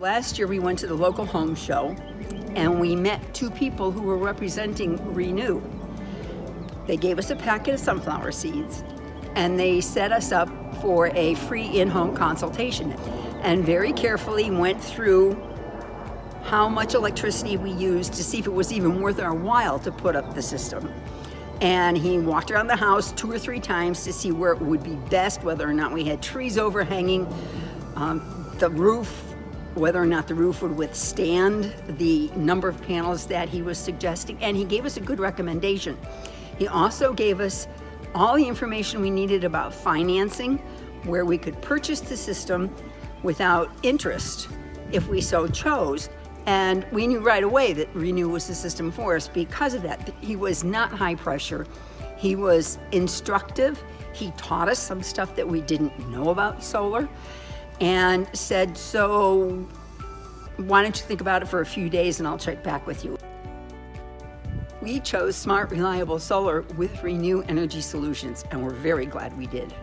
Last year we went to the local home show and we met two people who were representing Renu. They gave us a packet of sunflower seeds and they set us up for a free in-home consultation and very carefully went through how much electricity we used to see if it was even worth our while to put up the system. And he walked around the house 2 or 3 times to see where it would be best, whether or not we had trees overhanging, the roof, whether or not the roof would withstand the number of panels that he was suggesting, and he gave us a good recommendation. He also gave us all the information we needed about financing, where we could purchase the system without interest if we so chose. And we knew right away that Renu was the system for us because of that. He was not high pressure. He was instructive. He taught us some stuff that we didn't know about solar and said, so why don't you think about it for a few days and I'll check back with you. We chose smart, reliable solar with Renu Energy Solutions, and we're very glad we did.